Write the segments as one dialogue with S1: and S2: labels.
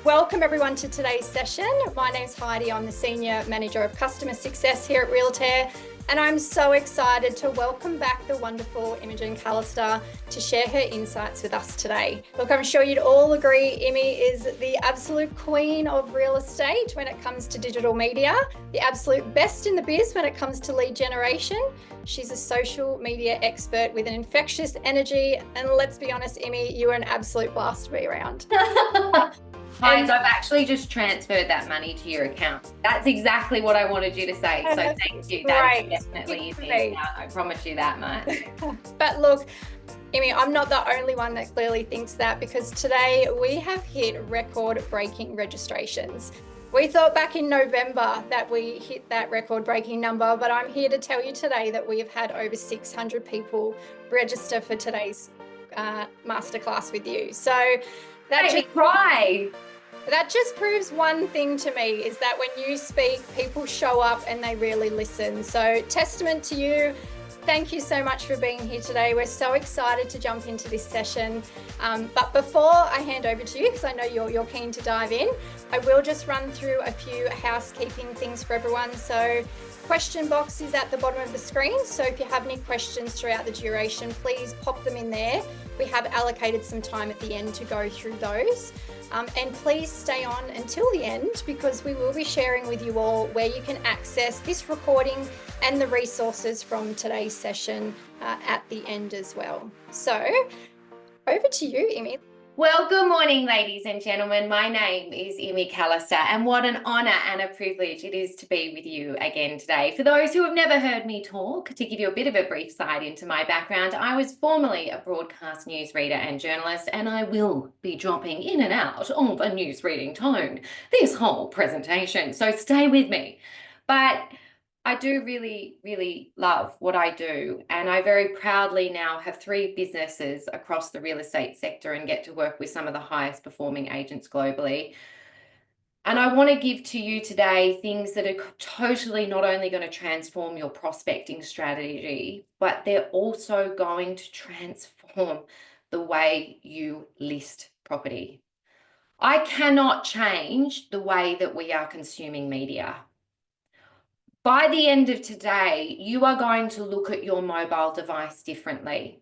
S1: Welcome everyone to today's session. My name's Heidi. I'm the Senior Manager of Customer Success here at Realtair, and I'm so excited to welcome back the wonderful Imogen Callister to share her insights with us today. Look, I'm sure you'd all agree Imi is the absolute queen of real estate when it comes to digital media, the absolute best in the biz when it comes to lead generation. She's a social media expert with an infectious energy, and let's be honest, Imi, you are an absolute blast to be around.
S2: I've actually just transferred that money to your account. That's exactly what I wanted you to say. So thank you. That definitely is me. I promise you that much.
S1: But look, Imi, I'm not the only one that clearly thinks that, because today we have hit record-breaking registrations. We thought back in November that we hit that record-breaking number, but I'm here to tell you today that we have had over 600 people register for today's masterclass with you. So that just proves one thing to me, is that when you speak, people show up and they really listen. So testament to you. Thank you so much for being here today. We're so excited to jump into this session. But before I hand over to you, because I know you're keen to dive in, I will just run through a few housekeeping things for everyone. So question box is at the bottom of the screen. So if you have any questions throughout the duration, please pop them in there. We have allocated some time at the end to go through those. And please stay on until the end, because we will be sharing with you all where you can access this recording and the resources from today's session at the end as well. So over to you, Imi.
S2: Well, good morning, ladies and gentlemen. My name is Imogen Callister, and what an honour and a privilege it is to be with you again today. For those who have never heard me talk, to give you a bit of a brief side into my background, I was formerly a broadcast newsreader and journalist, and I will be dropping in and out of a newsreading tone this whole presentation, so stay with me. But I do really, really love what I do, and I very proudly now have 3 businesses across the real estate sector and get to work with some of the highest performing agents globally. And I want to give to you today things that are totally not only going to transform your prospecting strategy, but they're also going to transform the way you list property. I cannot change the way that we are consuming media. By the end of today, you are going to look at your mobile device differently.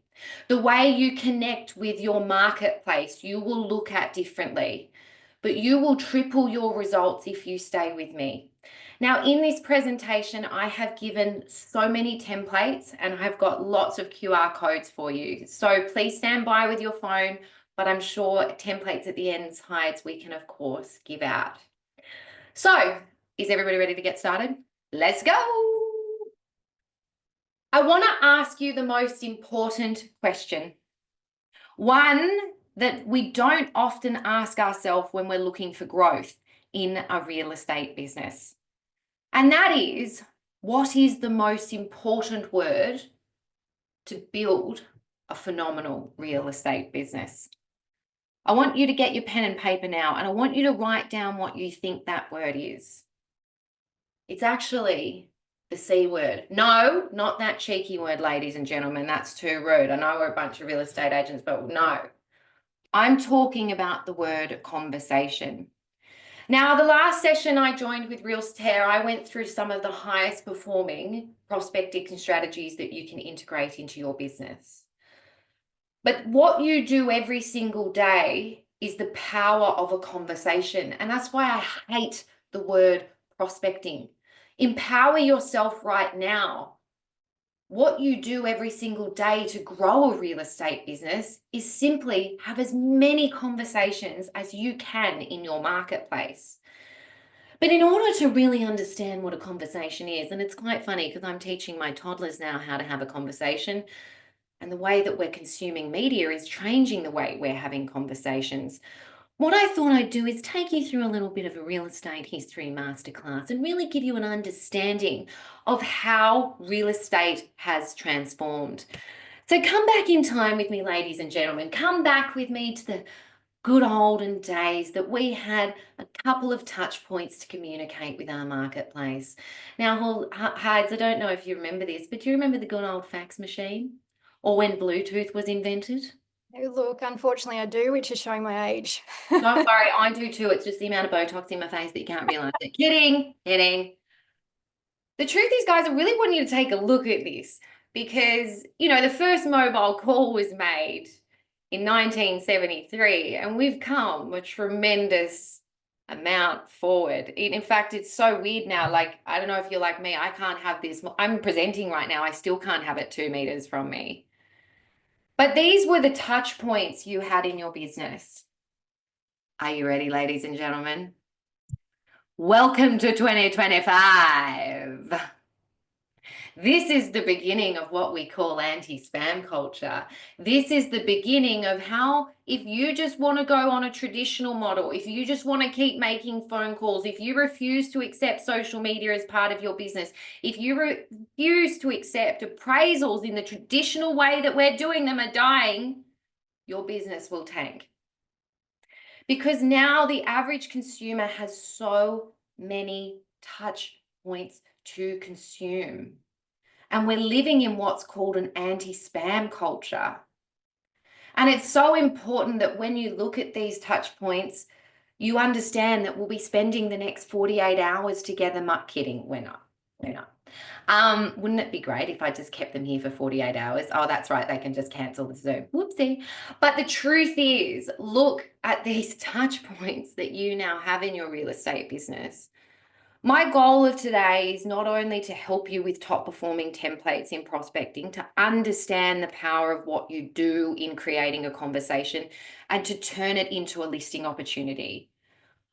S2: The way you connect with your marketplace, you will look at differently, but you will triple your results if you stay with me. Now, in this presentation, I have given so many templates, and I've got lots of QR codes for you. So please stand by with your phone, but I'm sure templates at the end sides we can, of course, give out. So is everybody ready to get started? Let's go. I want to ask you the most important question, one that we don't often ask ourselves when we're looking for growth in a real estate business. And that is, what is the most important word to build a phenomenal real estate business? I want you to get your pen and paper now, and I want you to write down what you think that word is. It's actually the C word. No, not that cheeky word, ladies and gentlemen. That's too rude. I know we're a bunch of real estate agents, but no. I'm talking about the word conversation. Now, the last session I joined with Realtair, I went through some of the highest performing prospecting strategies that you can integrate into your business. But what you do every single day is the power of a conversation. And that's why I hate the word prospecting. Empower yourself right now. What you do every single day to grow a real estate business is simply have as many conversations as you can in your marketplace. But in order to really understand what a conversation is, and it's quite funny because I'm teaching my toddlers now how to have a conversation, and the way that we're consuming media is changing the way we're having conversations. What I thought I'd do is take you through a little bit of a real estate history masterclass and really give you an understanding of how real estate has transformed. So come back in time with me, ladies and gentlemen. Come back with me to the good olden days that we had a couple of touch points to communicate with our marketplace. Now, Hides, I don't know if you remember this, but do you remember the good old fax machine? Or when Bluetooth was invented?
S1: Look, unfortunately I do, which is showing my age.
S2: Don't worry, I do too. It's just the amount of Botox in my face that you can't realize it. Kidding, kidding. The truth is, guys, I really want you to take a look at this because, you know, the first mobile call was made in 1973 and we've come a tremendous amount forward. In fact, it's so weird now. Like, I don't know if you're like me, I can't have this. I'm presenting right now. I still can't have it 2 meters from me. But these were the touch points you had in your business. Are you ready, ladies and gentlemen? Welcome to 2025. This is the beginning of what we call anti-spam culture. This is the beginning of how, if you just want to go on a traditional model, if you just want to keep making phone calls, if you refuse to accept social media as part of your business, if you refuse to accept appraisals in the traditional way that we're doing them are dying, your business will tank. Because now the average consumer has so many touch points to consume. And we're living in what's called an anti-spam culture. And it's so important that when you look at these touch points, you understand that we'll be spending the next 48 hours together. Kidding, we're not. Wouldn't it be great if I just kept them here for 48 hours? Oh, that's right, they can just cancel the Zoom. Whoopsie. But the truth is, look at these touch points that you now have in your real estate business. My goal of today is not only to help you with top performing templates in prospecting, to understand the power of what you do in creating a conversation and to turn it into a listing opportunity.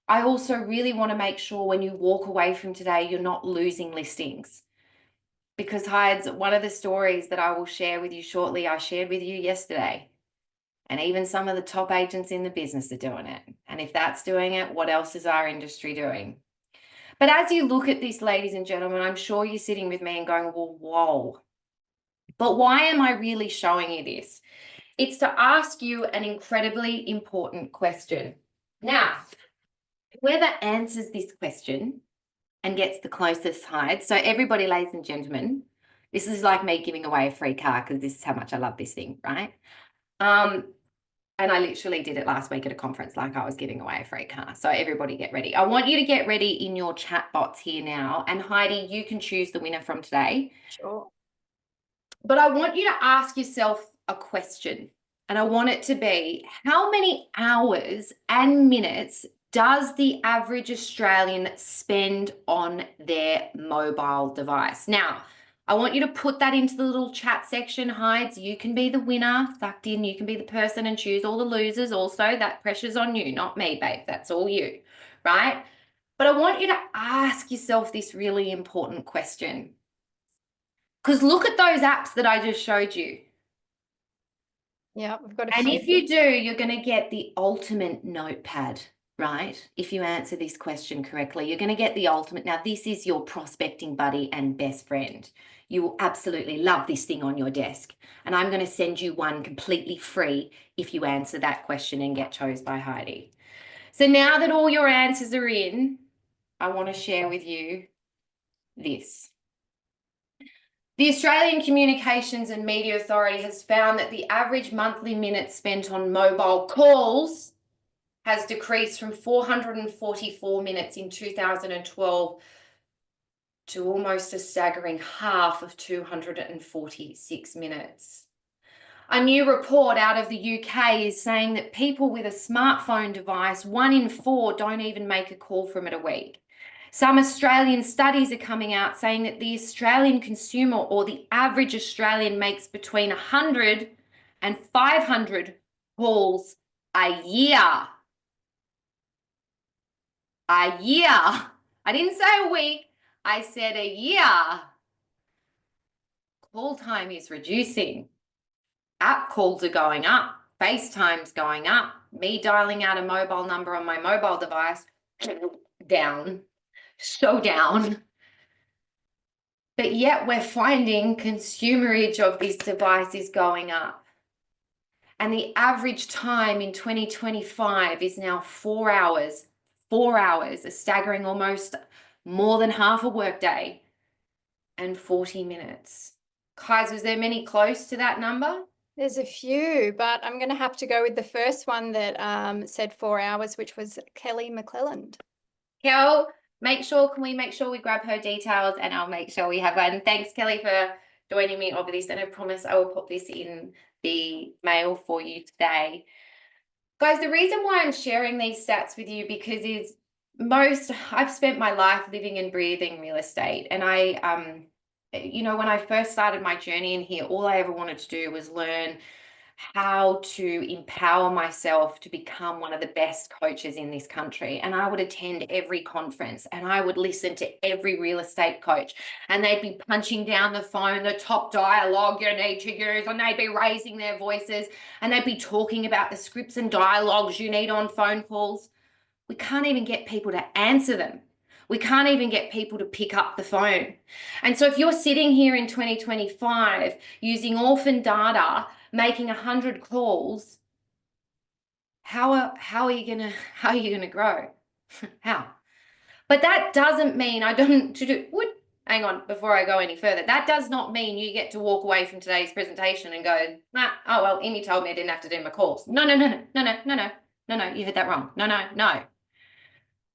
S2: I also really want to make sure when you walk away from today, you're not losing listings. Because Hydes, one of the stories that I will share with you shortly, I shared with you yesterday. And even some of the top agents in the business are doing it. And if that's doing it, what else is our industry doing? But as you look at this, ladies and gentlemen, I'm sure you're sitting with me and going, well, whoa. But why am I really showing you this? It's to ask you an incredibly important question. Now, whoever answers this question and gets the closest Hyde, so everybody, ladies and gentlemen, this is like me giving away a free car because this is how much I love this thing, right? And I literally did it last week at a conference, like I was giving away a free car. So everybody get ready. I want you to get ready in your chat bots here now. And Heidi, you can choose the winner from today.
S1: Sure.
S2: But I want you to ask yourself a question. And I want it to be, how many hours and minutes does the average Australian spend on their mobile device? Now, I want you to put that into the little chat section, Hides. You can be the winner, sucked in. You can be the person and choose all the losers. Also, that pressure's on you, not me, babe. That's all you, right? But I want you to ask yourself this really important question. Because look at those apps that I just showed you.
S1: Yeah, we've got a
S2: And
S1: few.
S2: if you do, you're going to get the ultimate notepad, right? If you answer this question correctly, you're going to get the ultimate. Now, this is your prospecting buddy and best friend. You will absolutely love this thing on your desk. And I'm going to send you one completely free if you answer that question and get chose by Heidi. So now that all your answers are in, I want to share with you this. The Australian Communications and Media Authority has found that the average monthly minutes spent on mobile calls has decreased from 444 minutes in 2012 to almost a staggering half of 246 minutes. A new report out of the UK is saying that people with a smartphone device, 1 in 4 don't even make a call from it a week. Some Australian studies are coming out saying that the Australian consumer or the average Australian makes between 100 and 500 calls a year. A year. I didn't say a week. I said a year. Call time is reducing. App calls are going up. FaceTime's going up. Me dialing out a mobile number on my mobile device, down. So down. But yet we're finding consumerage of this device is going up. And the average time in 2025 is now 4 hours. 4 hours, a staggering almost more than half a workday, and 40 minutes. Guys, was there many close to that number?
S1: There's a few, but I'm going to have to go with the first one that said 4 hours, which was Kelly McClelland.
S2: Kel, can we make sure we grab her details, and I'll make sure we have one. Thanks, Kelly, for joining me over this, and I promise I will pop this in the mail for you today. Guys, the reason why I'm sharing these stats with you because I've spent my life living and breathing real estate, and when I first started my journey in here, all I ever wanted to do was learn how to empower myself to become one of the best coaches in this country. And I would attend every conference and I would listen to every real estate coach, and they'd be punching down the phone, the top dialogue you need to use, and they'd be raising their voices and they'd be talking about the scripts and dialogues you need on phone calls. We can't even get people to answer them. We can't even get people to pick up the phone. And so if you're sitting here in 2025 using orphan data, making 100 calls, how are you gonna grow? How? But that doesn't mean hang on, before I go any further, that does not mean you get to walk away from today's presentation and go, oh well, Amy told me I didn't have to do my calls. No, you heard that wrong. No.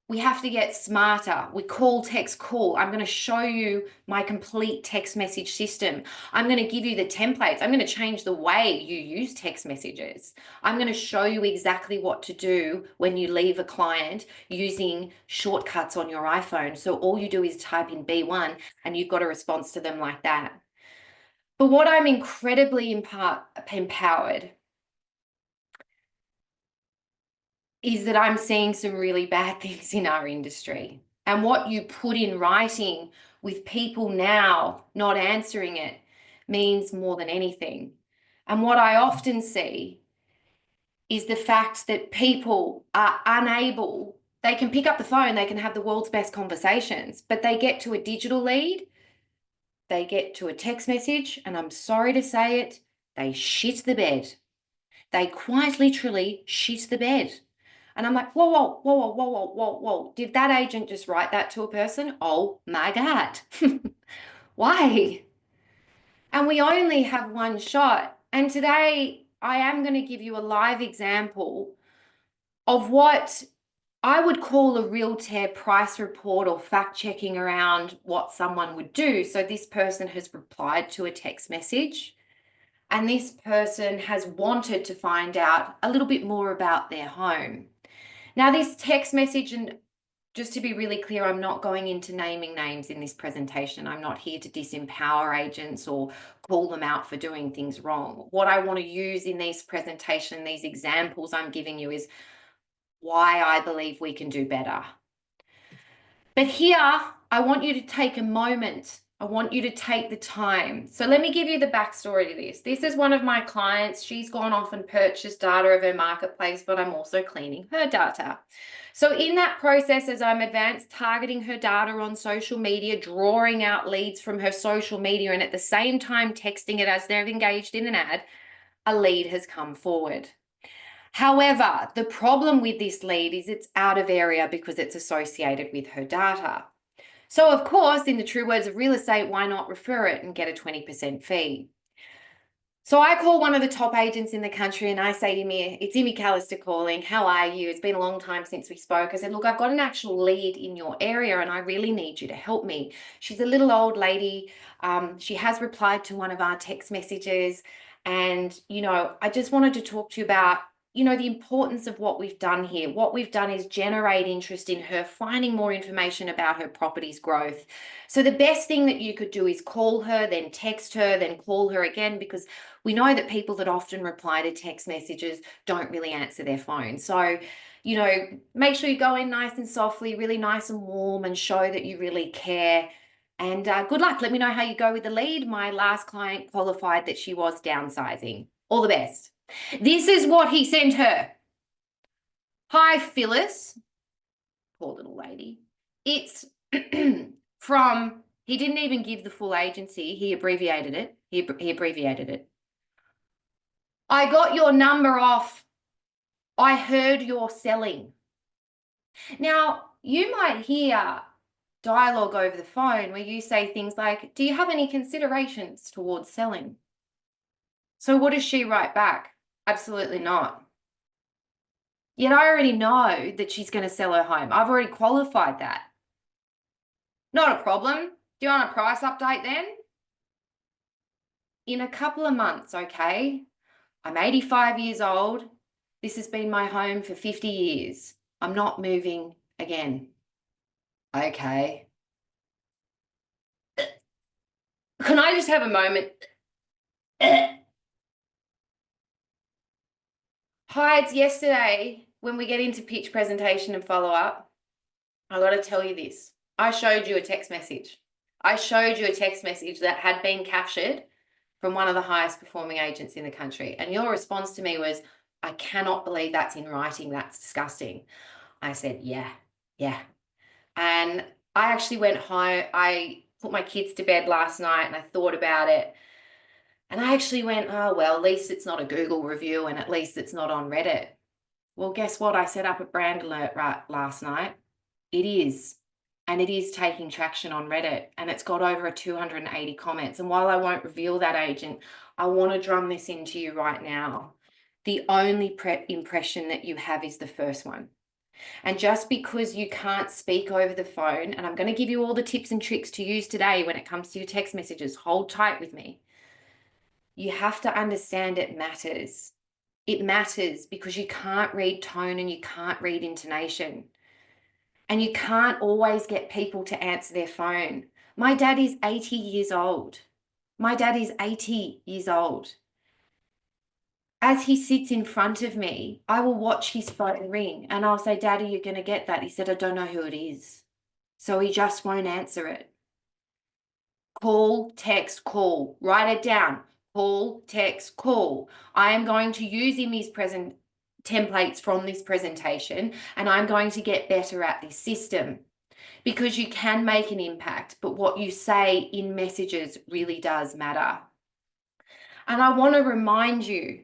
S2: We have to get smarter. We call, text, call. I'm going to show you my complete text message system. I'm going to give you the templates. I'm going to change the way you use text messages. I'm going to show you exactly what to do when you leave a client using shortcuts on your iPhone. So all you do is type in B1 and you've got a response to them like that. But what I'm incredibly empowered is that I'm seeing some really bad things in our industry. And what you put in writing with people now not answering it means more than anything. And what I often see is the fact that people are unable, they can pick up the phone, they can have the world's best conversations, but they get to a digital lead, they get to a text message, and I'm sorry to say it, they shit the bed. They quite literally shit the bed. And I'm like, whoa. Did that agent just write that to a person? Oh my God. Why? And we only have one shot. And today I am going to give you a live example of what I would call a Realtair price report or fact checking around what someone would do. So this person has replied to a text message, and this person has wanted to find out a little bit more about their home. Now, this text message, and just to be really clear, I'm not going into naming names in this presentation. I'm not here to disempower agents or call them out for doing things wrong. What I want to use in this presentation, these examples I'm giving you, is why I believe we can do better. But here, I want you to take a moment. I want you to take the time. So let me give you the backstory to this. This is one of my clients. She's gone off and purchased data of her marketplace, but I'm also cleaning her data. So in that process, as I'm advanced targeting her data on social media, drawing out leads from her social media, and at the same time texting it as they've engaged in an ad, a lead has come forward. However, the problem with this lead is it's out of area because it's associated with her data. So of course, in the true words of real estate, why not refer it and get a 20% fee? So I call one of the top agents in the country and I say to him, it's Imogen Callister calling. How are you? It's been a long time since we spoke. I said, look, I've got an actual lead in your area and I really need you to help me. She's a little old lady. She has replied to one of our text messages. And, I just wanted to talk to you about the importance of what we've done here. What we've done is generate interest in her, finding more information about her property's growth. So the best thing that you could do is call her, then text her, then call her again, because we know that people that often reply to text messages don't really answer their phone. So, make sure you go in nice and softly, really nice and warm, and show that you really care. And good luck. Let me know how you go with the lead. My last client qualified that she was downsizing. All the best. This is what he sent her. Hi, Phyllis. Poor little lady. It's from, he didn't even give the full agency. He abbreviated it. He abbreviated it. I got your number off. I heard you're selling. Now, you might hear dialogue over the phone where you say things like, do you have any considerations towards selling? So what does she write back? Absolutely not. Yet I already know that she's going to sell her home. I've already qualified that. Not a problem. Do you want a price update then? In a couple of months, okay? I'm 85 years old. This has been my home for 50 years. I'm not moving again. Okay. Can I just have a moment? Hides, yesterday, when we get into pitch presentation and follow up, I got to tell you this. I showed you a text message. I showed you a text message that had been captured from one of the highest performing agents in the country. And your response to me was, I cannot believe that's in writing. That's disgusting. I said, yeah. And I actually went home. I put my kids to bed last night and I thought about it. And I actually went, oh, well, at least it's not a Google review and at least it's not on Reddit. Well, guess what? I set up a brand alert last night. It is. And it is taking traction on Reddit and it's got over 280 comments. And while I won't reveal that agent, I want to drum this into you right now. The only impression that you have is the first one. And just because you can't speak over the phone, and I'm going to give you all the tips and tricks to use today when it comes to your text messages, hold tight with me. You have to understand it matters. It matters because you can't read tone and you can't read intonation. And you can't always get people to answer their phone. My dad is 80 years old. My dad is 80 years old. As he sits in front of me, I will watch his phone ring and I'll say, Daddy, you're going to get that. He said, I don't know who it is. So he just won't answer it. Call, text, call. Write it down. Call, text, call. I am going to use in these templates from this presentation and I'm going to get better at this system because you can make an impact, but what you say in messages really does matter. And I want to remind you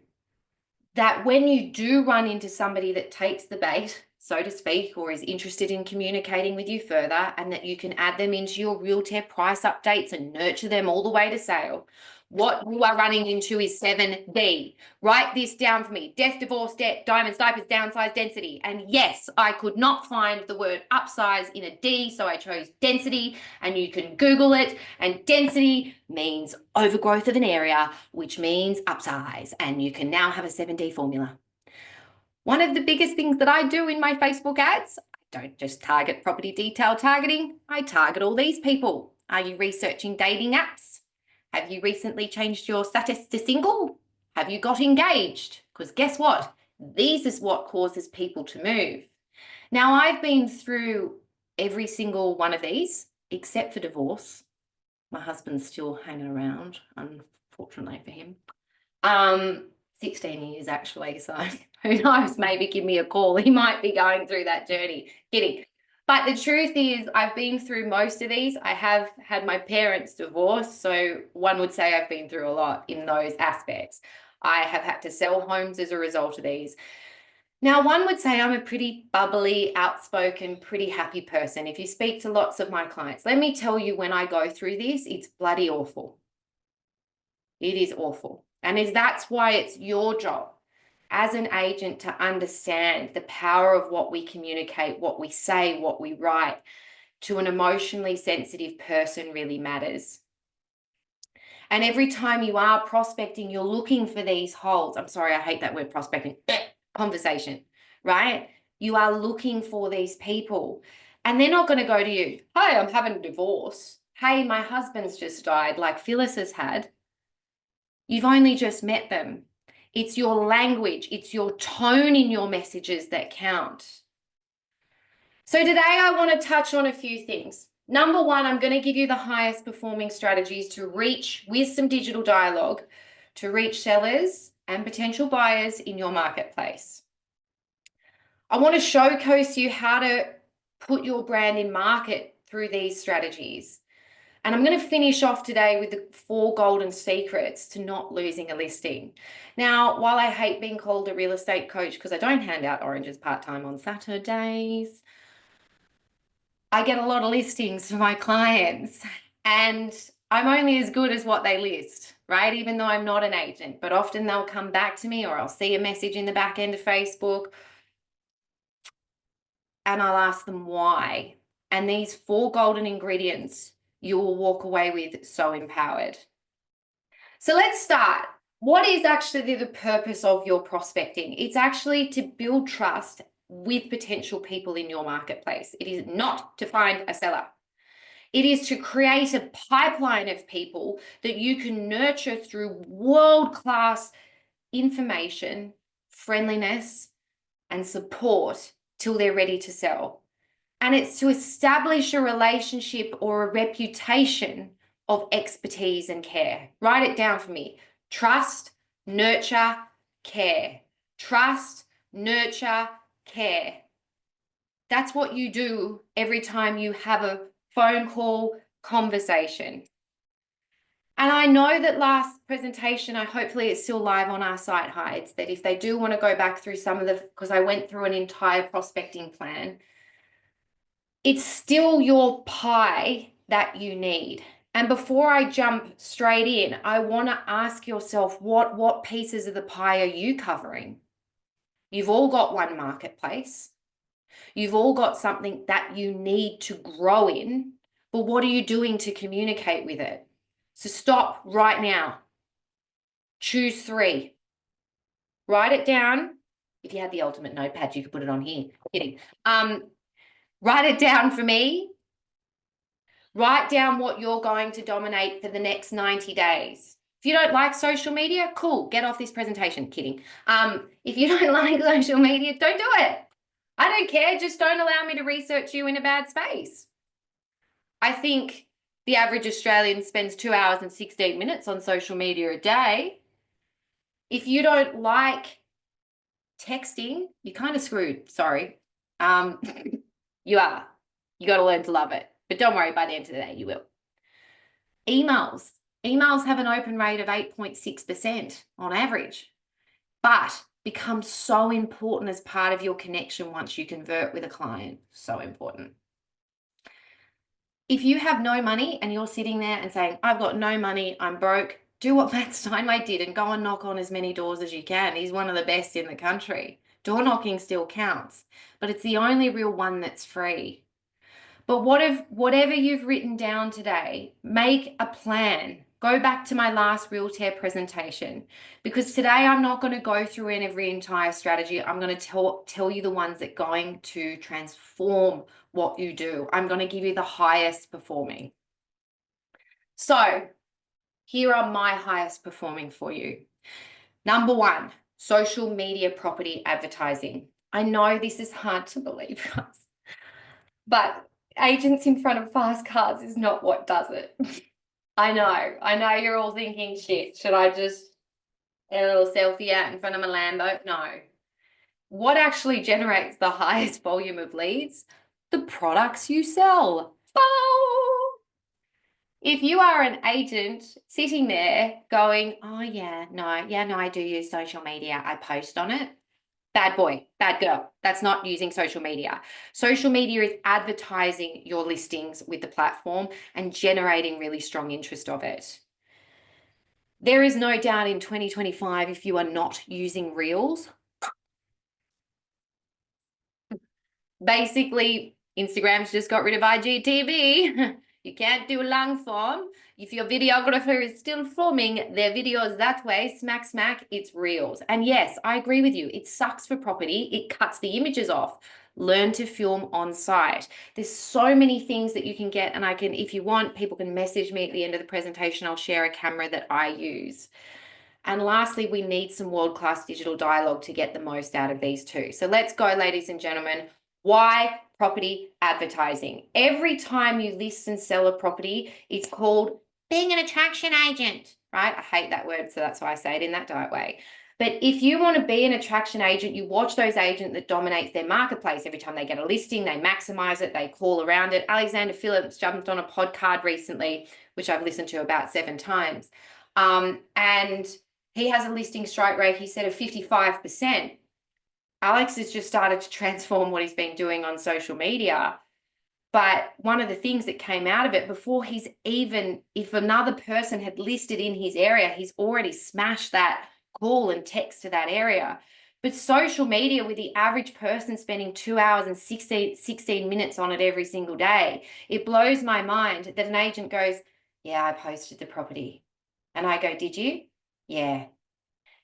S2: that when you do run into somebody that takes the bait, so to speak, or is interested in communicating with you further, and that you can add them into your Realtair price updates and nurture them all the way to sale, what you are running into is 7D. Write this down for me. Death, divorce, debt, diamonds, diapers, downsize, density. And yes, I could not find the word upsize in a D, so I chose density, and you can Google it. And density means overgrowth of an area, which means upsize. And you can now have a 7D formula. One of the biggest things that I do in my Facebook ads, I don't just target property detail targeting, I target all these people. Are you researching dating apps? Have you recently changed your status to single? Have you got engaged? Because guess what? This is what causes people to move. Now, I've been through every single one of these, except for divorce. My husband's still hanging around, unfortunately for him. 16 years actually, so who knows, maybe give me a call. He might be going through that journey. Kidding. But the truth is, I've been through most of these. I have had my parents divorce, so one would say I've been through a lot in those aspects. I have had to sell homes as a result of these. Now, one would say I'm a pretty bubbly, outspoken, pretty happy person. If you speak to lots of my clients, let me tell you, when I go through this, it's bloody awful. It is awful. And that's why it's your job as an agent to understand the power of what we communicate, what we say, what we write to an emotionally sensitive person really matters. And every time you are prospecting, you're looking for these holes. I'm sorry, I hate that word prospecting. Conversation, right? You are looking for these people and they're not going to go to you, hey, I'm having a divorce. Hey, my husband's just died, like Phyllis has had. You've only just met them. It's your language, it's your tone in your messages that count. So today I want to touch on a few things. Number one, I'm going to give you the highest performing strategies to reach, with some digital dialogue, to reach sellers and potential buyers in your marketplace. I want to showcase you how to put your brand in market through these strategies. And I'm going to finish off today with the 4 golden secrets to not losing a listing. Now, while I hate being called a real estate coach because I don't hand out oranges part-time on Saturdays, I get a lot of listings for my clients. And I'm only as good as what they list, right? Even though I'm not an agent, but often they'll come back to me or I'll see a message in the back end of Facebook and I'll ask them why. And these 4 golden ingredients you will walk away with so empowered. So let's start. What is actually the purpose of your prospecting? It's actually to build trust with potential people in your marketplace. It is not to find a seller. It is to create a pipeline of people that you can nurture through world-class information, friendliness, and support till they're ready to sell. And it's to establish a relationship or a reputation of expertise and care. Write it down for me. Trust, nurture, care. Trust, nurture, care. That's what you do every time you have a phone call, conversation. And I know that last presentation, hopefully it's still live on our site, hides, that if they do want to go back through some of the, because I went through an entire prospecting plan, it's still your pie that you need. And before I jump straight in, I want to ask yourself, what pieces of the pie are you covering? You've all got one marketplace. You've all got something that you need to grow in, but what are you doing to communicate with it? So stop right now. Choose 3. Write it down. If you had the ultimate notepad, you could put it on here. Kidding. Write it down for me. Write down what you're going to dominate for the next 90 days. If you don't like social media, cool, get off this presentation. Kidding. If you don't like social media, don't do it. I don't care, just don't allow me to research you in a bad space. I think the average Australian spends 2 hours and 16 minutes on social media a day. If you don't like texting, you're kind of screwed, sorry. You are. You got to learn to love it. But don't worry, by the end of the day, you will. Emails. Emails have an open rate of 8.6% on average, but become so important as part of your connection once you convert with a client. So important. If you have no money and you're sitting there and saying, I've got no money, I'm broke, do what Matt Steinway did and go and knock on as many doors as you can. He's one of the best in the country. Door knocking still counts, but it's the only real one that's free. But whatever you've written down today, make a plan. Go back to my last Realtair presentation, because today I'm not going to go through every entire strategy. I'm going to tell you the ones that are going to transform what you do. I'm going to give you the highest performing. So here are my highest performing for you. Number 1, social media property advertising. I know this is hard to believe, guys, but agents in front of fast cars is not what does it. I know you're all thinking, shit, should I just get a little selfie out in front of my Lambo? No. What actually generates the highest volume of leads? The products you sell. Oh! If you are an agent sitting there going, oh yeah, no, I do use social media. I post on it. Bad boy, bad girl. That's not using social media. Social media is advertising your listings with the platform and generating really strong interest of it. There is no doubt in 2025, if you are not using Reels, basically Instagram's just got rid of IGTV. You can't do long form. If your videographer is still filming their videos that way, smack, it's Reels. And yes, I agree with you. It sucks for property. It cuts the images off. Learn to film on site. There's so many things that you can get, and if you want, people can message me at the end of the presentation. I'll share a camera that I use. And lastly, we need some world-class digital dialogue to get the most out of these 2. So let's go, ladies and gentlemen. Why property advertising? Every time you list and sell a property, it's called being an attraction agent, right? I hate that word, so that's why I say it in that diet way. But if you want to be an attraction agent, you watch those agents that dominate their marketplace. Every time they get a listing, they maximize it, they call around it. Alexander Phillips jumped on a podcast recently, which I've listened to about 7 times. And he has a listing strike rate, he said, of 55%. Alex has just started to transform what he's been doing on social media. But one of the things that came out of it, before he's even, if another person had listed in his area, he's already smashed that call and text to that area. But social media, with the average person spending 2 hours and 16 minutes on it every single day, it blows my mind that an agent goes, yeah, I posted the property. And I go, did you? Yeah.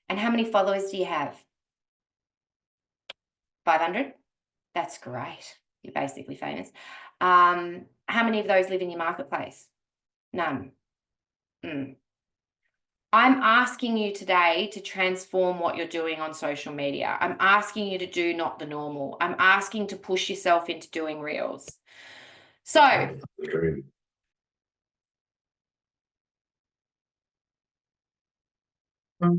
S2: And how many followers do you have? 500? That's great. You're basically famous. How many of those live in your marketplace? None. I'm asking you today to transform what you're doing on social media. I'm asking you to do not the normal. I'm asking to push yourself into doing reels. So of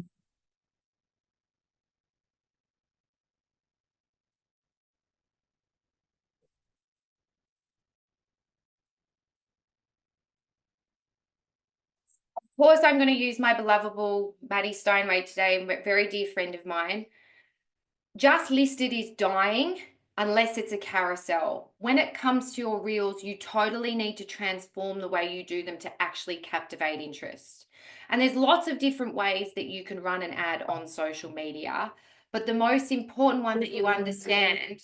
S2: course, I'm going to use my beloved Maddie Stoneway today, a very dear friend of mine. Just listed is dying unless it's a carousel. When it comes to your reels, you totally need to transform the way you do them to actually captivate interest. And there's lots of different ways that you can run an ad on social media, but the most important one that you understand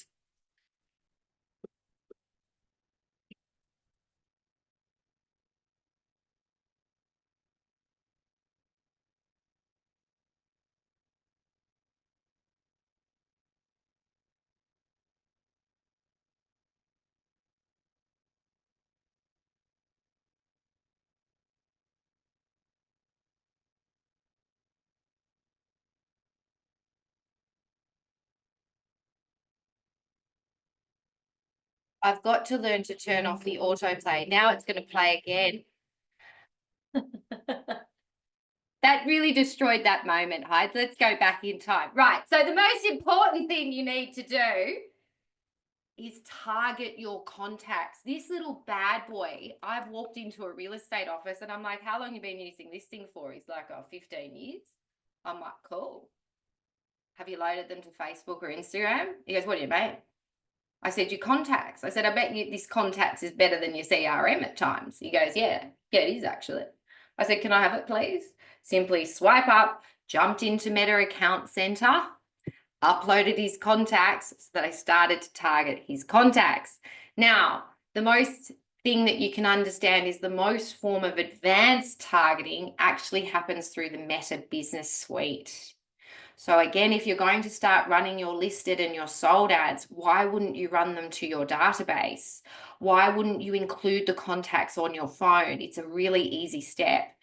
S2: I've got to learn to turn off the autoplay. Now it's going to play again. That really destroyed that moment, Hyde. Let's go back in time. Right. So the most important thing you need to do is target your contacts. This little bad boy, I've walked into a real estate office and I'm like, how long have you been using this thing for? He's like, oh, 15 years. I'm like, cool. Have you loaded them to Facebook or Instagram? He goes, what do you mean? I said, your contacts. I said, I bet you this contacts is better than your CRM at times. He goes, yeah, it is actually. I said, can I have it, please? Simply swipe up, jumped into Meta Account Center, uploaded his contacts so that I started to target his contacts. Now, the most thing that you can understand is the most form of advanced targeting actually happens through the Meta Business Suite. So again, if you're going to start running your listed and your sold ads, why wouldn't you run them to your database? Why wouldn't you include the contacts on your phone? It's a really easy step.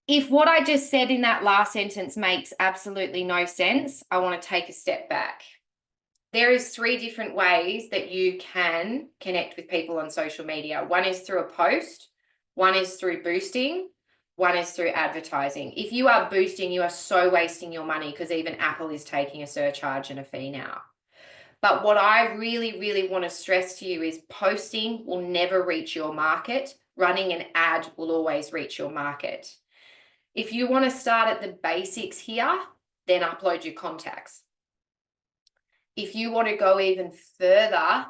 S2: If what I just said in that last sentence makes absolutely no sense, I want to take a step back. There is 3 different ways that you can connect with people on social media. One is through a post, one is through boosting, one is through advertising. If you are boosting, you are so wasting your money because even Apple is taking a surcharge and a fee now. But what I really, really want to stress to you is posting will never reach your market. Running an ad will always reach your market. If you want to start at the basics here, then upload your contacts. If you want to go even further,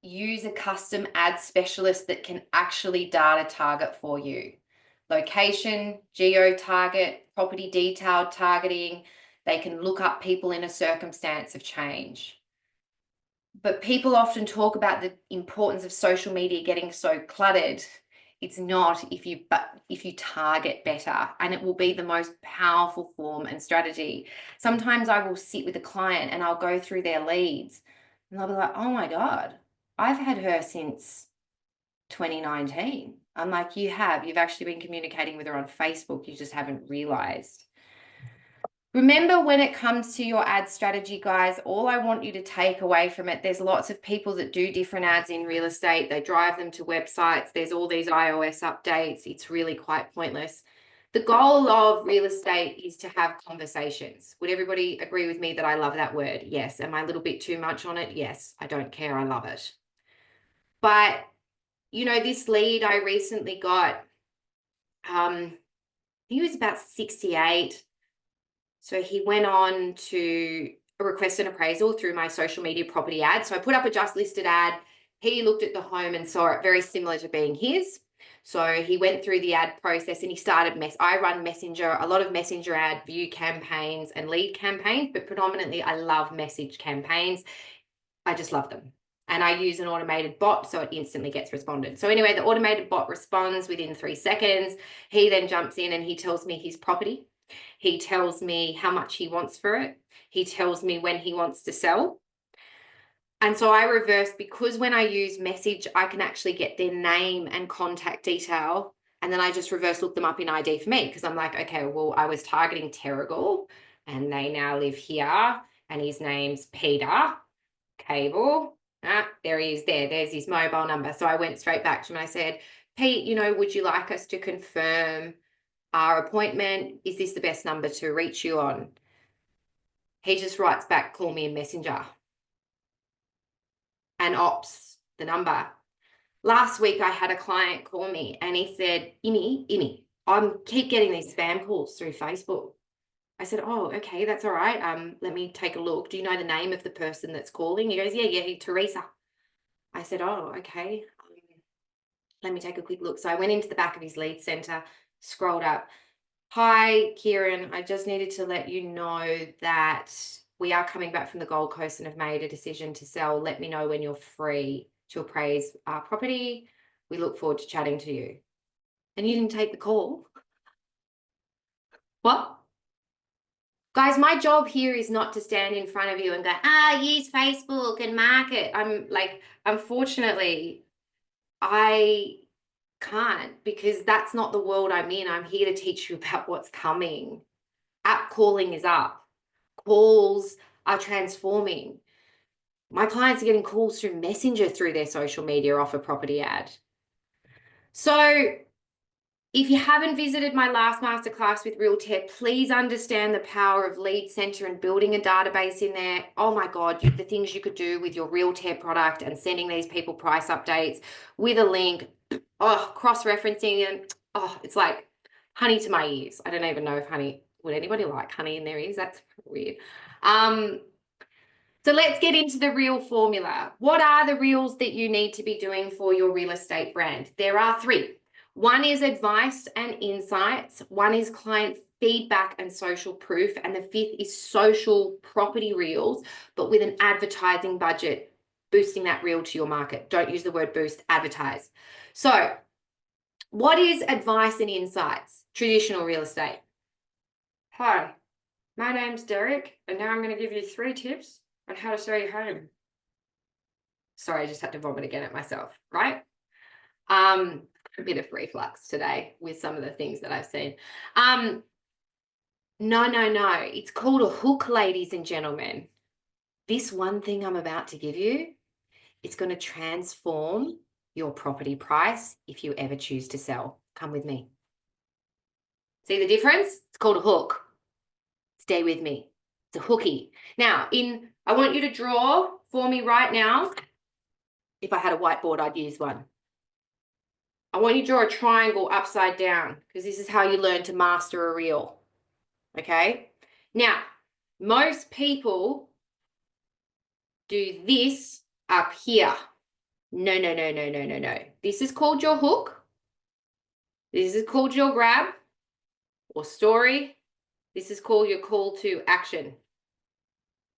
S2: use a custom ad specialist that can actually data target for you. Location, geo target, property detailed targeting. They can look up people in a circumstance of change. But people often talk about the importance of social media getting so cluttered. It's not if you target better, and it will be the most powerful form and strategy. Sometimes I will sit with a client and I'll go through their leads and they'll be like, oh my God, I've had her since 2019. I'm like, you've actually been communicating with her on Facebook. You just haven't realized. Remember, when it comes to your ad strategy, guys, all I want you to take away from it, there's lots of people that do different ads in real estate. They drive them to websites. There's all these iOS updates. It's really quite pointless. The goal of real estate is to have conversations. Would everybody agree with me that I love that word? Yes. Am I a little bit too much on it? Yes. I don't care. I love it. But, you know, this lead I recently got, I think it was about 68. So he went on to request an appraisal through my social media property ad. So I put up a just listed ad. He looked at the home and saw it very similar to being his. So he went through the ad process and he started I run Messenger, a lot of Messenger ad view campaigns and lead campaigns, but predominantly I love message campaigns. I just love them. And I use an automated bot, so it instantly gets responded. So anyway, the automated bot responds within 3 seconds. He then jumps in and he tells me his property. He tells me how much he wants for it. He tells me when he wants to sell. And so I reverse, because when I use message, I can actually get their name and contact detail. And then I just reverse look them up in ID for me, because I'm like, okay, well, I was targeting Terrigal and they now live here and his name's Peter Cable. There he is there. There's his mobile number. So I went straight back to him and I said, Pete, you know, would you like us to confirm our appointment? Is this the best number to reach you on? He just writes back, call me in Messenger, and opts the number. Last week, I had a client call me and he said, Imi, I keep getting these spam calls through Facebook. I said, oh, okay, that's all right. Let me take a look. Do you know the name of the person that's calling? He goes, yeah, Teresa. I said, oh, okay. Let me take a quick look. So I went into the back of his lead center, scrolled up. Hi, Kieran. I just needed to let you know that we are coming back from the Gold Coast and have made a decision to sell. Let me know when you're free to appraise our property. We look forward to chatting to you. And you didn't take the call. What? Guys, my job here is not to stand in front of you and go, use Facebook and market. I'm like, unfortunately, I can't, because that's not the world I'm in. I'm here to teach you about what's coming. App calling is up. Calls are transforming. My clients are getting calls through Messenger through their social media off a property ad. So if you haven't visited my last masterclass with Realtair, please understand the power of Lead Center and building a database in there. Oh my God, the things you could do with your Realtair product and sending these people price updates with a link, cross-referencing them. Oh, it's like honey to my ears. I don't even know if would anybody like honey in their ears? That's weird. So let's get into the real formula. What are the reels that you need to be doing for your real estate brand? There are 3. One is advice and insights. One is client feedback and social proof. And the 5th is social property reels, but with an advertising budget, boosting that reel to your market. Don't use the word boost, advertise. So what is advice and insights? Traditional real estate. Hi, my name's Derek, and now I'm going to give you 3 tips on how to sell your home. Sorry, I just had to vomit again at myself, right? A bit of reflux today with some of the things that I've seen. No. It's called a hook, ladies and gentlemen. This one thing I'm about to give you, it's going to transform your property price if you ever choose to sell. Come with me. See the difference? It's called a hook. Stay with me. It's a hooky. Now, I want you to draw for me right now. If I had a whiteboard, I'd use one. I want you to draw a triangle upside down, because this is how you learn to master a reel. Okay? Now, most people do this up here. No. This is called your hook. This is called your grab or story. This is called your call to action.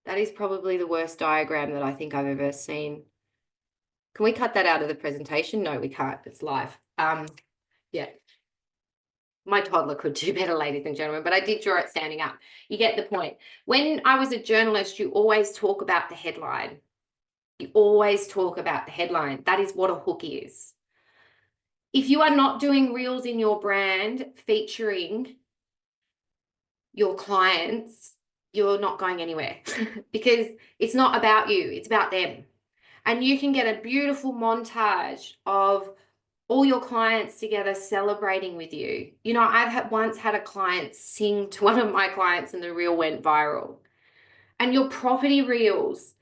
S2: That is probably the worst diagram that I think I've ever seen. Can we cut that out of the presentation? No, we can't. It's live. Yeah. My toddler could do better, ladies and gentlemen, but I did draw it standing up. You get the point. When I was a journalist, you always talk about the headline. You always talk about the headline. That is what a hook is. If you are not doing reels in your brand featuring your clients, you're not going anywhere because it's not about you, it's about them. And you can get a beautiful montage of all your clients together celebrating with you. You know, I've once had a client sing to one of my clients and the reel went viral. And your property reels,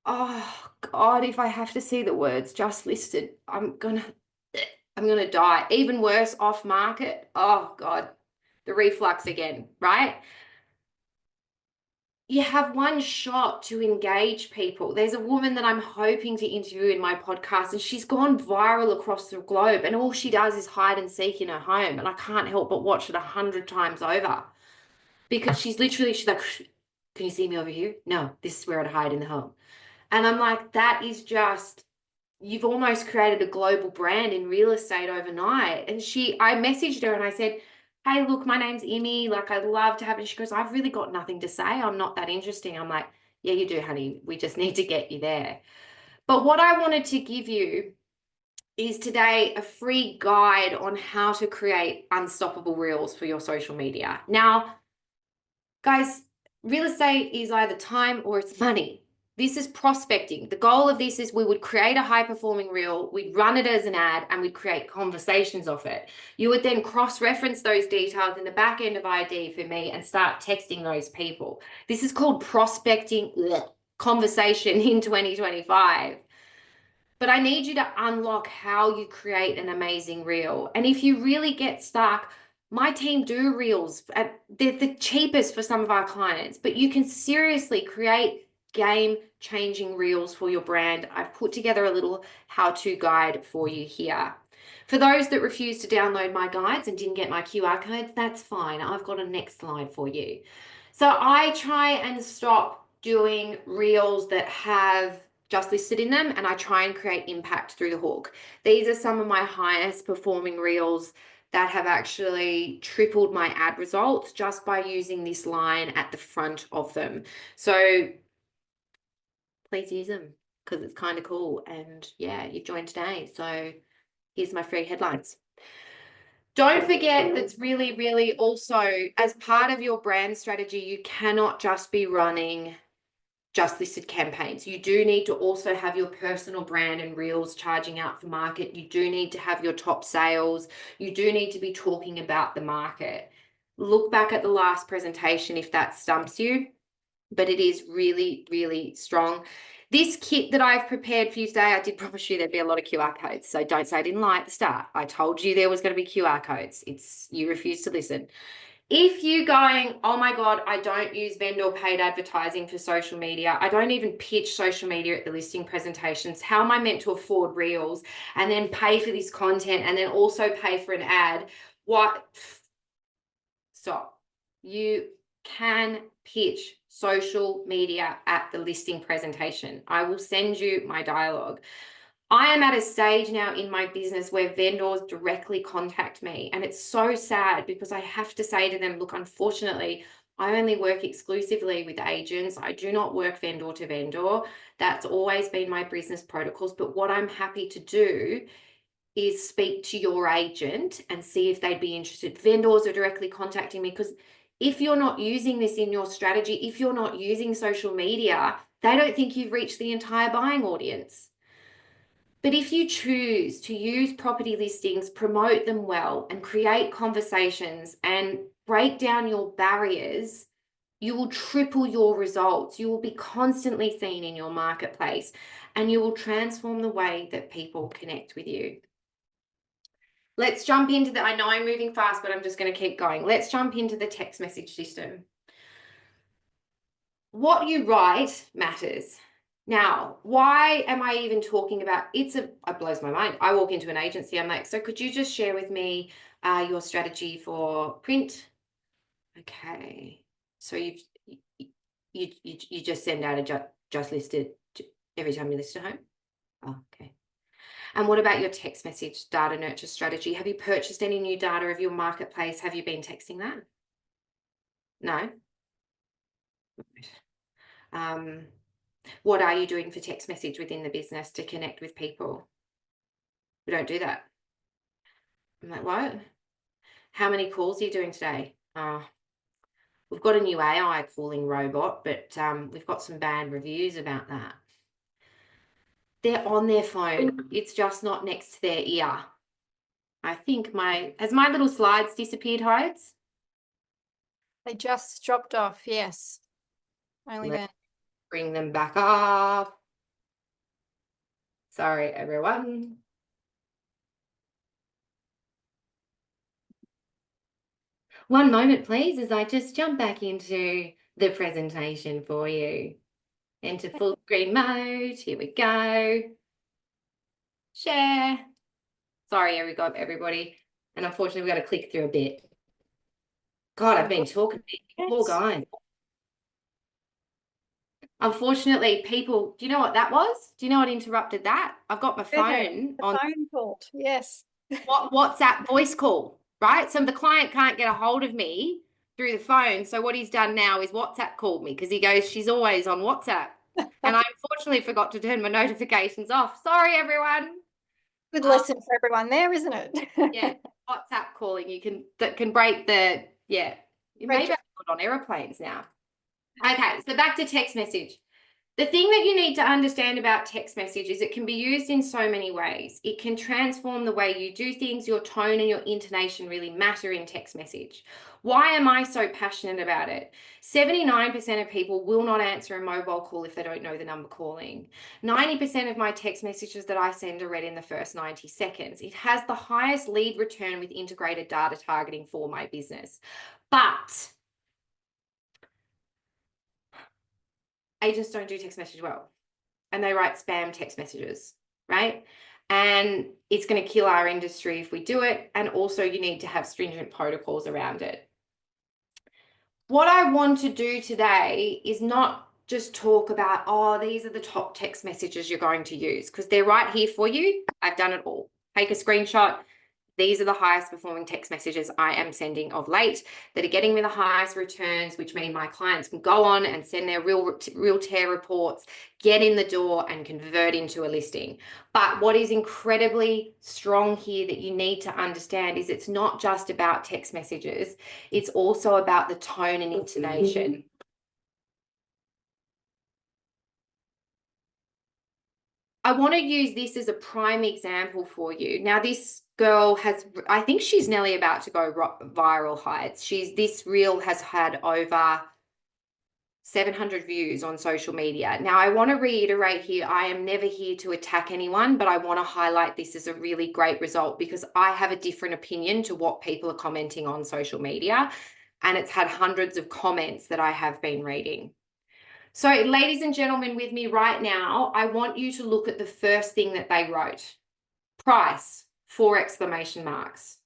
S2: oh God, if I have to see the words just listed, I'm gonna die. Even worse, off market. Oh God, the reflux again, right? you have one shot to engage people. There's a woman that I'm hoping to interview in my podcast, and she's gone viral across the globe, and all she does is hide and seek in her home, and I can't help but watch it 100 times over, because she's like, can you see me over here? No, this is where I'd hide in the home. And I'm like, that is just, you've almost created a global brand in real estate overnight. And I messaged her and I said, hey, look, my name's Imi. Like, I'd love to have it. She goes, I've really got nothing to say. I'm not that interesting. I'm like, yeah, you do, honey. We just need to get you there. But what I wanted to give you is today a free guide on how to create unstoppable reels for your social media. Now, guys, real estate is either time or it's money. This is prospecting. The goal of this is we would create a high-performing reel, we'd run it as an ad, and we'd create conversations off it. You would then cross-reference those details in the back end of ID for me and start texting those people. This is called prospecting conversation in 2025. But I need you to unlock how you create an amazing reel. And if you really get stuck, my team do reels. They're the cheapest for some of our clients, but you can seriously create game-changing reels for your brand. I've put together a little how-to guide for you here. For those that refuse to download my guides and didn't get my QR codes, that's fine. I've got a next slide for you. So I try and stop doing reels that have just listed in them, and I try and create impact through the hook. These are some of my highest performing reels that have actually tripled my ad results just by using this line at the front of them. So please use them because it's kind of cool. And yeah, you've joined today. So here's my free headlines. Don't forget, that's really, really also as part of your brand strategy, you cannot just be running just listed campaigns. You do need to also have your personal brand and reels charging out for market. You do need to have your top sales. You do need to be talking about the market. Look back at the last presentation if that stumps you, but it is really, really strong. This kit that I've prepared for you today, I did promise you there'd be a lot of QR codes. So don't say I didn't lie at the start. I told you there was going to be QR codes. You refused to listen. If you're going, oh my God, I don't use vendor paid advertising for social media. I don't even pitch social media at the listing presentations. How am I meant to afford reels and then pay for this content and then also pay for an ad? What? Stop. You can pitch social media at the listing presentation. I will send you my dialogue. I am at a stage now in my business where vendors directly contact me, and it's so sad because I have to say to them, look, unfortunately, I only work exclusively with agents. I do not work vendor to vendor. That's always been my business protocols. But what I'm happy to do is speak to your agent and see if they'd be interested. Vendors are directly contacting me because if you're not using this in your strategy, if you're not using social media, they don't think you've reached the entire buying audience. But if you choose to use property listings, promote them well, and create conversations and break down your barriers, you will triple your results. You will be constantly seen in your marketplace, and you will transform the way that people connect with you. Let's jump into I know I'm moving fast, but I'm just going to keep going. Let's jump into the text message system. What you write matters. Now, why am I even talking about it blows my mind. I walk into an agency, I'm like, so could you just share with me your strategy for print? Okay. So you just send out a just listed every time you list a home? Oh, okay. And what about your text message data nurture strategy? Have you purchased any new data of your marketplace? Have you been texting that? No? What are you doing for text message within the business to connect with people? We don't do that. I'm like, what? How many calls are you doing today? We've got a new AI calling robot, but we've got some bad reviews about that. They're on their phone. It's just not next to their ear. I think has my little slides disappeared, Hides?
S1: They just dropped off, yes. Only then.
S2: Bring them back up. Sorry, everyone. One moment, please, as I just jump back into the presentation for you. Enter full screen mode. Here we go. Share. Sorry, everybody. And unfortunately, we've got to click through a bit. God, I've been talking a bit. Poor guys. Unfortunately, people, do you know what that was? Do you know what interrupted that? I've got my phone on.
S1: Phone call. Yes.
S2: WhatsApp voice call, right? So the client can't get a hold of me through the phone. So what he's done now is WhatsApp called me because he goes, she's always on WhatsApp. And I unfortunately forgot to turn my notifications off. Sorry, everyone.
S1: Good lesson for everyone there, isn't it?
S2: Yeah, WhatsApp calling, that can break the, yeah. You may be able to put on airplanes now. Okay, so back to text message. The thing that you need to understand about text message is it can be used in so many ways. It can transform the way you do things. Your tone and your intonation really matter in text message. Why am I so passionate about it? 79% of people will not answer a mobile call if they don't know the number calling. 90% of my text messages that I send are read in the first 90 seconds. It has the highest lead return with integrated data targeting for my business. But agents don't do text message well, and they write spam text messages, right? And it's going to kill our industry if we do it. And also you need to have stringent protocols around it. What I want to do today is not just talk about, oh, these are the top text messages you're going to use, because they're right here for you. I've done it all. Take a screenshot. These are the highest performing text messages I am sending of late that are getting me the highest returns, which mean my clients can go on and send their Realtair reports, get in the door and convert into a listing. But what is incredibly strong here that you need to understand is it's not just about text messages. It's also about the tone and intonation. I want to use this as a prime example for you. Now, this girl has, I think she's nearly about to go viral heights. This reel has had over 700 views on social media. Now, I want to reiterate here, I am never here to attack anyone, but I want to highlight this as a really great result because I have a different opinion to what people are commenting on social media. And it's had hundreds of comments that I have been reading. So ladies and gentlemen, with me right now, I want you to look at the first thing that they wrote. Price, 4 exclamation marks.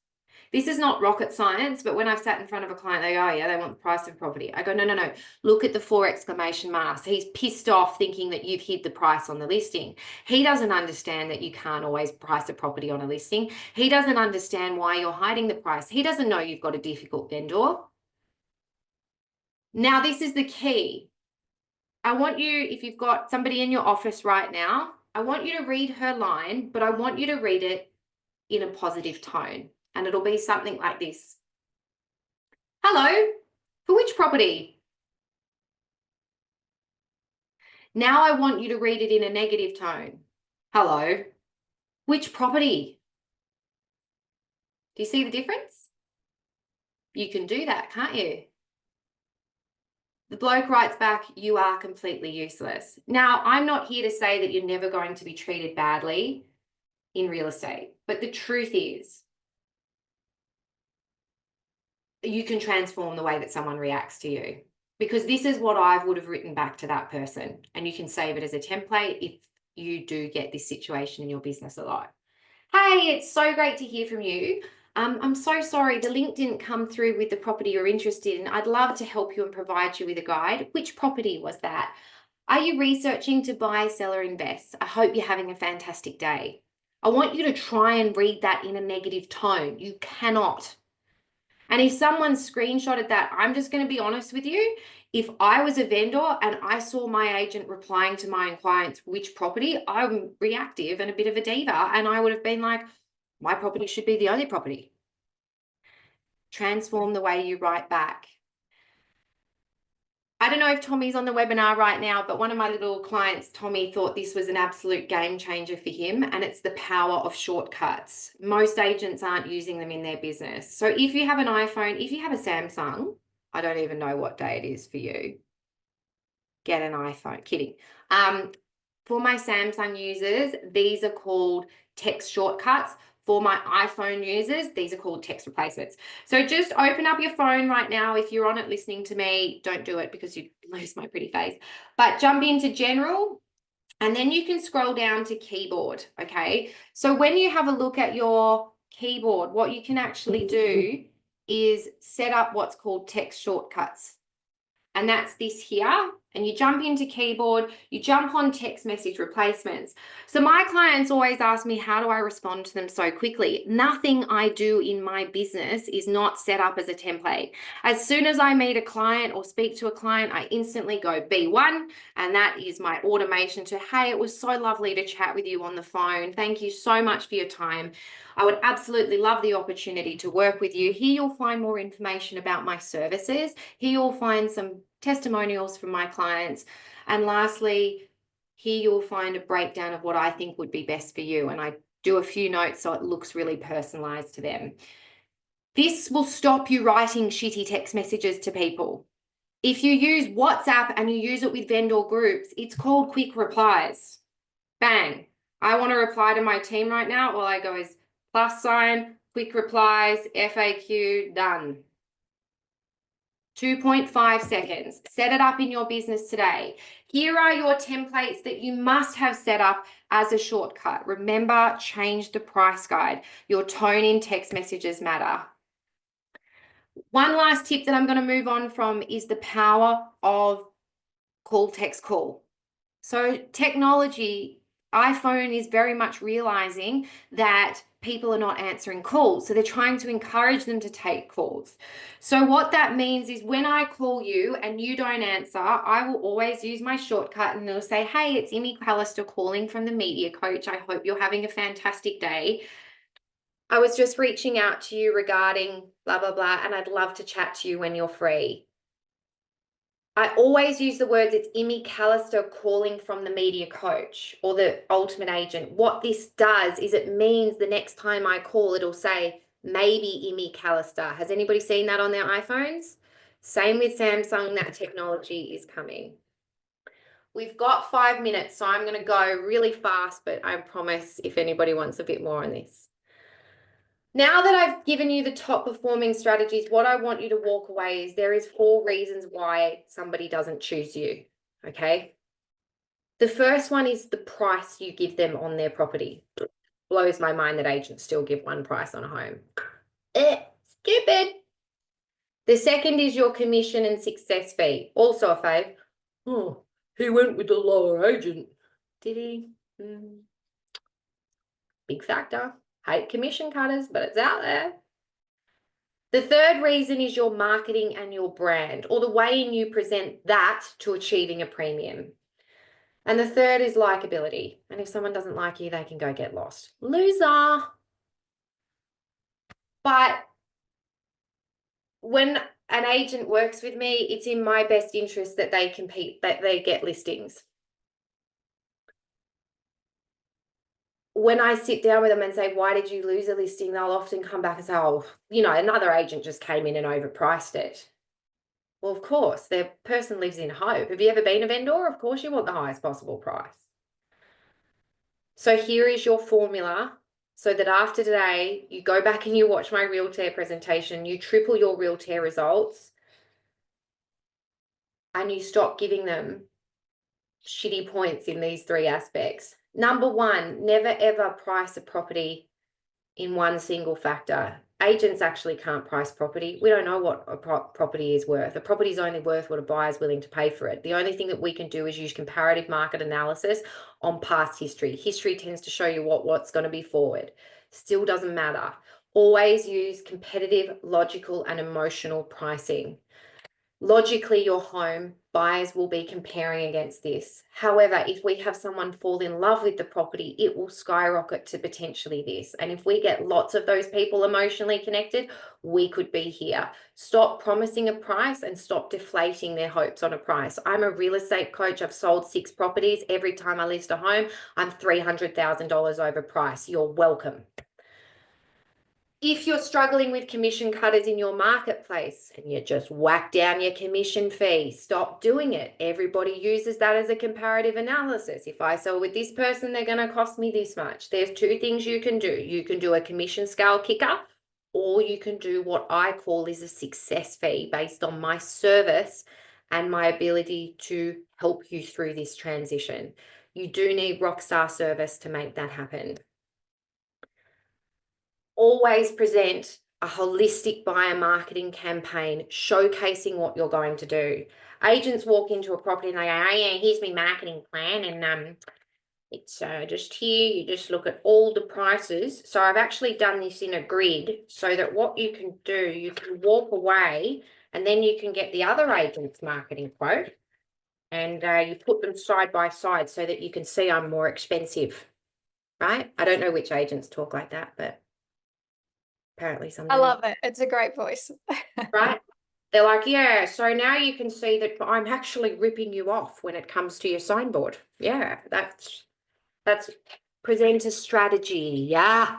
S2: This is not rocket science, but when I've sat in front of a client, they go, oh yeah, they want the price of property. I go, no, no, no. Look at the 4 exclamation marks. He's pissed off thinking that you've hid the price on the listing. He doesn't understand that you can't always price a property on a listing. He doesn't understand why you're hiding the price. He doesn't know you've got a difficult vendor. Now, this is the key. I want you, if you've got somebody in your office right now, I want you to read her line, but I want you to read it in a positive tone. And it'll be something like this. Hello, for which property? Now I want you to read it in a negative tone. Hello, which property? Do you see the difference? You can do that, can't you? The bloke writes back, you are completely useless. Now, I'm not here to say that you're never going to be treated badly in real estate, but the truth is you can transform the way that someone reacts to you, because this is what I would have written back to that person, and you can save it as a template if you do get this situation in your business a lot. Hey, it's so great to hear from you. I'm so sorry, the link didn't come through with the property you're interested in. I'd love to help you and provide you with a guide. Which property was that? Are you researching to buy, sell, or invest? I hope you're having a fantastic day. I want you to try and read that in a negative tone. You cannot. And if someone screenshotted that, I'm just going to be honest with you. If I was a vendor and I saw my agent replying to my clients, which property, I'm reactive and a bit of a diva. And I would have been like, my property should be the only property. Transform the way you write back. I don't know if Tommy's on the webinar right now, but one of my little clients, Tommy, thought this was an absolute game changer for him, and it's the power of shortcuts. Most agents aren't using them in their business. So if you have an iPhone, if you have a Samsung, I don't even know what day it is for you. Get an iPhone. Kidding. For my Samsung users, these are called text shortcuts. For my iPhone users, these are called text replacements. So just open up your phone right now. If you're on it listening to me, don't do it because you lose my pretty face. But jump into general, and then you can scroll down to keyboard, okay? So when you have a look at your keyboard, what you can actually do is set up what's called text shortcuts. And that's this here. And you jump into keyboard, you jump on text message replacements. So my clients always ask me, how do I respond to them so quickly? Nothing I do in my business is not set up as a template. As soon as I meet a client or speak to a client, I instantly go B1, and that is my automation to, hey, it was so lovely to chat with you on the phone. Thank you so much for your time. I would absolutely love the opportunity to work with you. Here you'll find more information about my services. Here you'll find some testimonials from my clients. And lastly, here you'll find a breakdown of what I think would be best for you. And I do a few notes so it looks really personalized to them. This will stop you writing shitty text messages to people. If you use WhatsApp and you use it with vendor groups, it's called quick replies. Bang. I want to reply to my team right now. All I go is +, quick replies, FAQ, done. 2.5 seconds. Set it up in your business today. Here are your templates that you must have set up as a shortcut. Remember, change the price guide. Your tone in text messages matter. One last tip that I'm going to move on from is the power of call, text, call. So technology, iPhone is very much realizing that people are not answering calls. So they're trying to encourage them to take calls. So what that means is when I call you and you don't answer, I will always use my shortcut and it'll say, hey, it's Imogen Callister calling from the Media Coach. I hope you're having a fantastic day. I was just reaching out to you regarding blah, blah, blah, and I'd love to chat to you when you're free. I always use the words, it's Imogen Callister calling from the Media Coach or the Ultimate Agent. What this does is it means the next time I call, it'll say, maybe Imogen Callister. Has anybody seen that on their iPhones? Same with Samsung, that technology is coming. We've got 5 minutes, so I'm going to go really fast, but I promise if anybody wants a bit more on this. Now that I've given you the top performing strategies, what I want you to walk away is there is 4 reasons why somebody doesn't choose you, okay? The first one is the price you give them on their property. Blows my mind that agents still give one price on a home. Stupid. The second is your commission and success fee. Also a fave. Oh, he went with the lower agent. Did he? Big factor. Hate commission cutters, but it's out there. The third reason is your marketing and your brand, or the way you present that to achieving a premium. And the third is likability. And if someone doesn't like you, they can go get lost. Loser. But when an agent works with me, it's in my best interest that they compete, that they get listings. When I sit down with them and say, why did you lose a listing? They'll often come back and say, oh, you know, another agent just came in and overpriced it. Well, of course, their person lives in hope. Have you ever been a vendor? Of course, you want the highest possible price. So here is your formula so that after today, you go back and you watch my Realtair presentation, you triple your Realtair results, and you stop giving them shitty points in these 3 aspects. Number 1, never ever price a property in one single factor. Agents actually can't price property. We don't know what a property is worth. A property is only worth what a buyer is willing to pay for it. The only thing that we can do is use comparative market analysis on past history. History tends to show you what's going to be forward. Still doesn't matter. Always use competitive, logical, and emotional pricing. Logically, your home buyers will be comparing against this. However, if we have someone fall in love with the property, it will skyrocket to potentially this. And if we get lots of those people emotionally connected, we could be here. Stop promising a price and stop deflating their hopes on a price. I'm a real estate coach. I've sold 6 properties. Every time I list a home, I'm $300,000 over price. You're welcome.
S3: If you're struggling with commission cutters in your marketplace and you just whack down your commission fee, stop doing it. Everybody uses that as a comparative analysis. If I sell with this person, they're going to cost me this much. There's two things you can do. You can do a commission scale kicker, or you can do what I call is a success fee based on my service and my ability to help you through this transition. You do need rockstar service to make that happen. Always present a holistic buyer marketing campaign showcasing what you're going to do. Agents walk into a property and they go, oh yeah, here's my marketing plan, and it's just here, you just look at all the prices. So I've actually done this in a grid so that what you can do, you can walk away and then you can get the other agent's marketing quote and you put them side by side so that you can see I'm more expensive, right? I don't know which agents talk like that, but apparently some
S1: I
S3: do.
S1: love it. It's a great voice.
S3: Right? They're like, yeah, so now you can see that I'm actually ripping you off when it comes to your signboard. Yeah, that's presenter strategy. Yeah.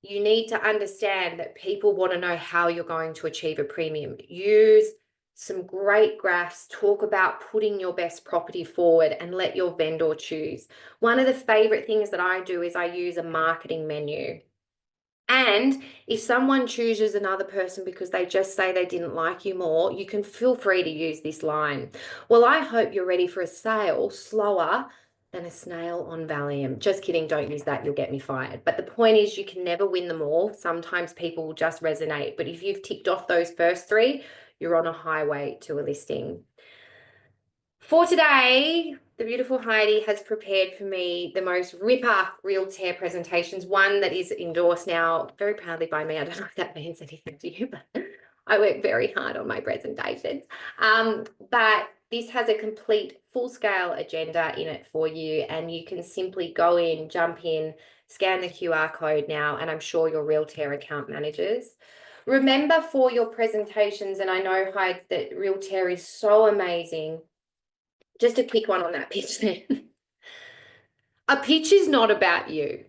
S3: You need to understand that people want to know how you're going to achieve a premium. Use some great graphs, talk about putting your best property forward and let your vendor choose. One of the favorite things that I do is I use a marketing menu. And if someone chooses another person because they just say they didn't like you more, you can feel free to use this line. Well, I hope you're ready for a sale slower than a snail on Valium. Just kidding, don't use that, you'll get me fired. But the point is you can never win them all. Sometimes people will just resonate. But if you've ticked off those first three, you're on a highway to a listing. For today, the beautiful Heidi has prepared for me the most ripper Realtair presentations, one that is endorsed now very proudly by me. I don't know if that means anything to you, but I work very hard on my presentations. But this has a complete full-scale agenda in it for you, and you can simply go in, jump in, scan the QR code now, and I'm sure your Realtair account managers. Remember for your presentations, and I know, Heidi, that Realtair is so amazing. Just a quick one on that pitch then. A pitch is not about you.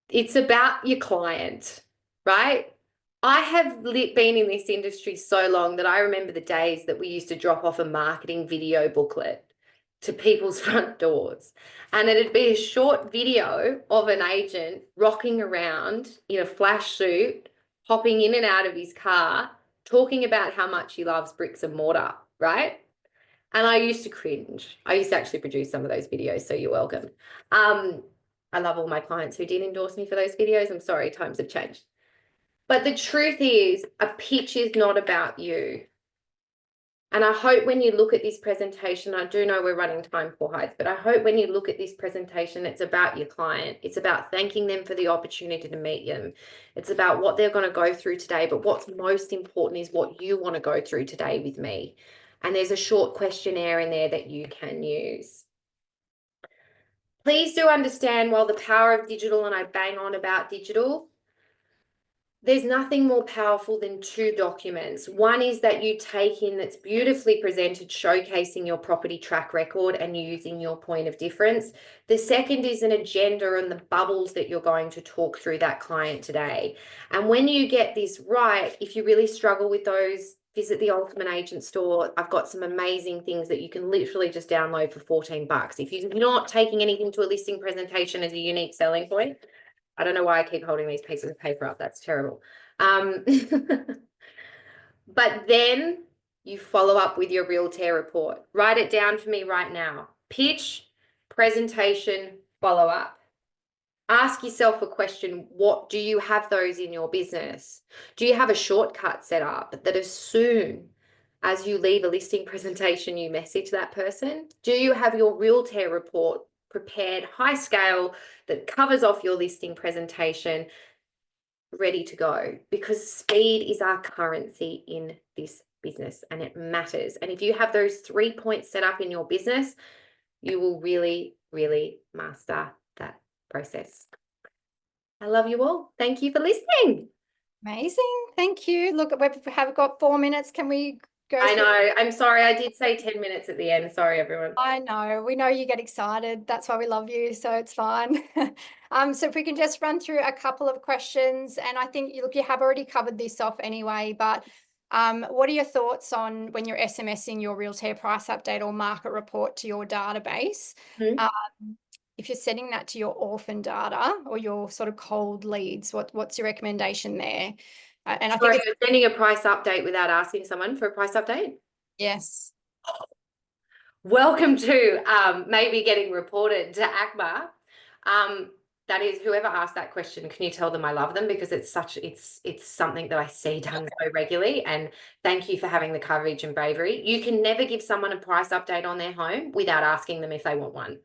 S3: It's about your client, right? I have been in this industry so long that I remember the days that we used to drop off a marketing video booklet to people's front doors. And it'd be a short video of an agent rocking around in a flash suit, hopping in and out of his car, talking about how much he loves bricks and mortar, right? And I used to cringe. I used to actually produce some of those videos, so you're welcome. I love all my clients who did endorse me for those videos. I'm sorry, times have changed. But the truth is, a pitch is not about you. And I hope when you look at this presentation, I do know we're running time for Heights, but I hope when you look at this presentation, it's about your client. It's about thanking them for the opportunity to meet them. It's about what they're going to go through today. But what's most important is what you want to go through today with me. And there's a short questionnaire in there that you can use. Please do understand, while the power of digital, and I bang on about digital, there's nothing more powerful than two documents. One is that you take in that's beautifully presented, showcasing your property track record and using your point of difference. The second is an agenda and the bubbles that you're going to talk through that client today. And when you get this right, if you really struggle with those, visit the Ultimate Agent store. I've got some amazing things that you can literally just download for $14. If you're not taking anything to a listing presentation as a unique selling point, I don't know why I keep holding these pieces of paper up. That's terrible. But then you follow up with your Realtair report. Write it down for me right now. Pitch, presentation, follow up. Ask yourself a question. What do you have those in your business? Do you have a shortcut set up that as soon as you leave a listing presentation, you message that person? Do you have your Realtair report prepared, high scale, that covers off your listing presentation, ready to go? Because speed is our currency in this business and it matters. And if you have those 3 points set up in your business, you will really, really master that process. I love you all. Thank you for listening.
S1: Amazing. Thank you. Look, we have got 4 minutes. Can we go
S3: I
S1: through.
S3: know. I'm sorry. I did say 10 minutes at the end. Sorry, everyone.
S1: I know. We know you get excited. That's why we love you. So it's fine. So if we can just run through a couple of questions, and I think look, you have already covered this off anyway, but what are your thoughts on when you're SMSing your Realtair price update or market report to your database? If you're sending that to your orphan data or your sort of cold leads, what's your recommendation there? And I think
S3: Sorry, you're sending a price update without asking someone for a price update?
S1: yes.
S3: Welcome to maybe getting reported to ACMA. That is, whoever asked that question, can you tell them I love them? Because it's something that I see done so regularly. And thank you for having the courage and bravery. You can never give someone a price update on their home without asking them if they want one.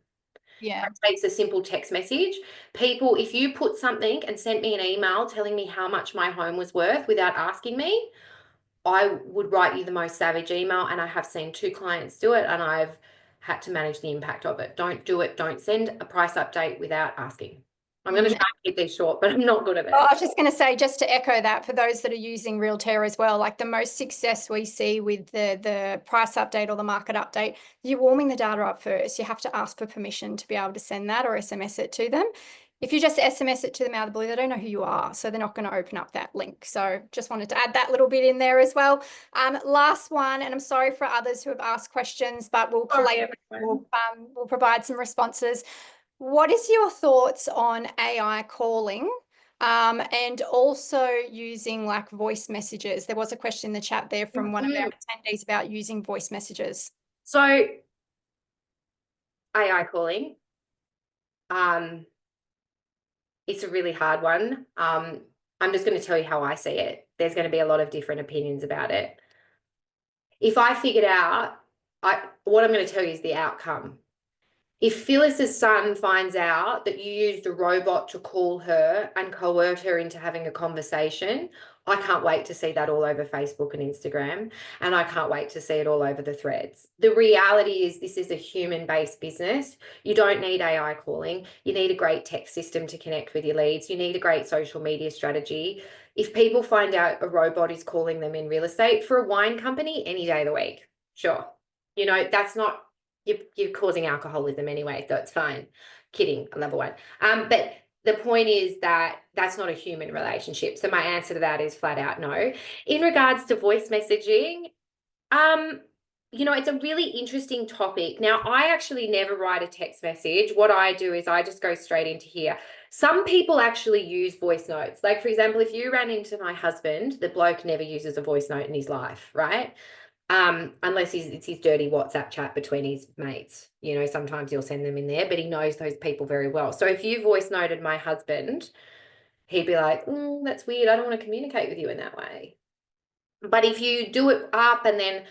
S1: Yeah.
S3: It takes a simple text message. People, if you put something and sent me an email telling me how much my home was worth without asking me, I would write you the most savage email, and I have seen 2 clients do it, and I've had to manage the impact of it. Don't do it. Don't send a price update without asking. I'm going to try and keep these short, but I'm not good at it.
S1: I was just going to say, just to echo that, for those that are using Realtair as well, like the most success we see with the price update or the market update, you're warming the data up first. You have to ask for permission to be able to send that or SMS it to them. If you just SMS it to them out of the blue, they don't know who you are, so they're not going to open up that link. So just wanted to add that little bit in there as well. Last one, and I'm sorry for others who have asked questions, but we'll collate, we'll provide some responses. What is your thoughts on AI calling and also using like voice messages? There was a question in the chat there from one of our attendees about using voice messages.
S3: So AI calling, it's a really hard one. I'm just going to tell you how I see it. There's going to be a lot of different opinions about it. If I figured out, what I'm going to tell you is the outcome. If Phyllis's son finds out that you used a robot to call her and coerce her into having a conversation, I can't wait to see that all over Facebook and Instagram, and I can't wait to see it all over the threads. The reality is this is a human-based business. You don't need AI calling. You need a great tech system to connect with your leads. You need a great social media strategy. If people find out a robot is calling them in real estate for a wine company, any day of the week, sure. You know, that's not... You're causing alcoholism anyway, so it's fine. Kidding, another one. But the point is that that's not a human relationship. So my answer to that is flat out no. In regards to voice messaging, you know, it's a really interesting topic. Now, I actually never write a text message. What I do is I just go straight into here. Some people actually use voice notes. Like, for example, if you ran into my husband, the bloke never uses a voice note in his life, right? Unless it's his dirty WhatsApp chat between his mates. You know, sometimes he'll send them in there, but he knows those people very well. So if you voice noted my husband, he'd be like, that's weird. I don't want to communicate with you in that way. But if you do it up and then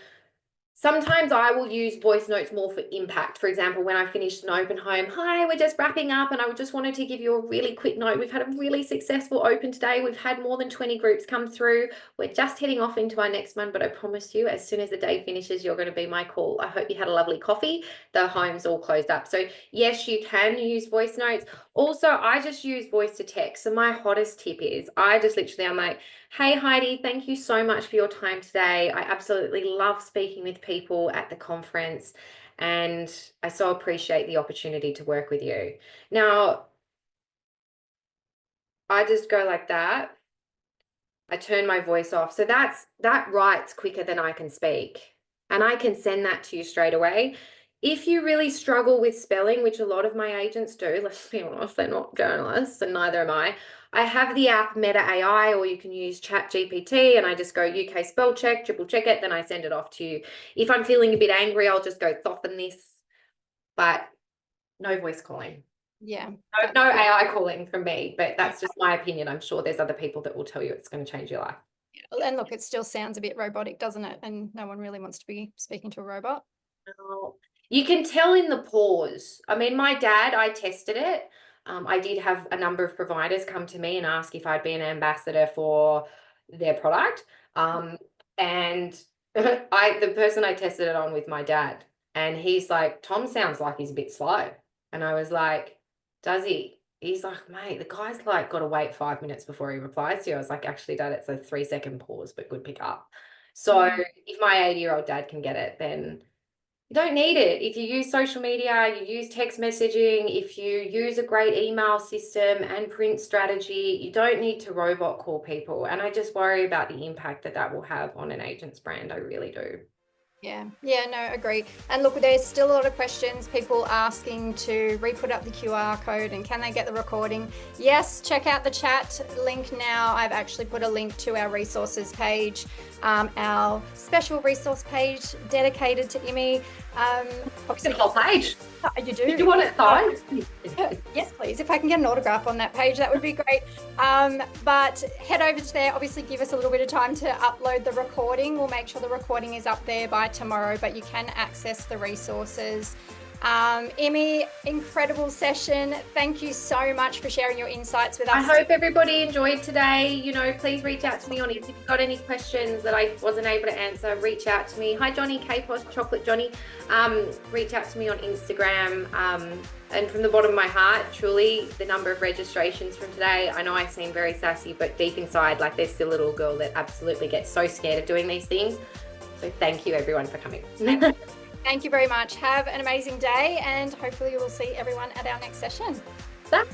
S3: sometimes I will use voice notes more for impact. For example, when I finished an open home, hi, we're just wrapping up and I just wanted to give you a really quick note. We've had a really successful open today. We've had more than 20 groups come through. We're just heading off into our next one, but I promise you, as soon as the day finishes, you're going to be my call. I hope you had a lovely coffee. The home's all closed up. So yes, you can use voice notes. Also, I just use voice to text. So my hottest tip is I'm like, hey, Heidi, thank you so much for your time today. I absolutely love speaking with people at the conference, and I so appreciate the opportunity to work with you. Now, I just go like that. I turn my voice off. So that writes quicker than I can speak, and I can send that to you straight away. If you really struggle with spelling, which a lot of my agents do, let's be honest, they're not journalists and neither am I have the app Meta AI, or you can use ChatGPT, and I just go UK spell check, triple check it, then I send it off to you. If I'm feeling a bit angry, I'll just go soften this, but no voice calling.
S1: Yeah.
S3: No AI calling from me, but that's just my opinion. I'm sure there's other people that will tell you it's going to change your life.
S1: And look, it still sounds a bit robotic, doesn't it? And no one really wants to be speaking to a robot.
S3: You can tell in the pause. I mean, my dad, I tested it. I did have a number of providers come to me and ask if I'd be an ambassador for their product. And the person I tested it on with my dad, and he's like, Tom sounds like he's a bit slow. And I was like, does he? He's like, mate, the guy's like got to wait 5 minutes before he replies to you. I was like, actually, Dad, it's a 3-second pause, but good pick up. So if my 80-year-old dad can get it, then you don't need it. If you use social media, you use text messaging, if you use a great email system and print strategy, you don't need to robot call people. And I just worry about the impact that that will have on an agent's brand. I really do.
S1: Yeah, no, agree. And look, there's still a lot of questions, people asking to re-put up the QR code and can they get the recording? Yes, check out the chat link now. I've actually put a link to our resources page, our special resource page dedicated to Imi.
S3: It's a whole page.
S1: You do?
S3: Did you want it signed?
S1: Yes, please. If I can get an autograph on that page, that would be great. But head over to there. Obviously, give us a little bit of time to upload the recording. We'll make sure the recording is up there by tomorrow, but you can access the resources. Imi, incredible session. Thank you so much for sharing your insights with us.
S3: I hope everybody enjoyed today. You know, please reach out to me on it. If you've got any questions that I wasn't able to answer, reach out to me. Hi, Johnny, K-Post, Chocolate Johnny. Reach out to me on Instagram. And from the bottom of my heart, truly, the number of registrations from today, I know I seem very sassy, but deep inside, like there's still a little girl that absolutely gets so scared of doing these things. So thank you everyone for coming.
S1: Thank you very much. Have an amazing day and hopefully we'll see everyone at our next session.
S3: Bye.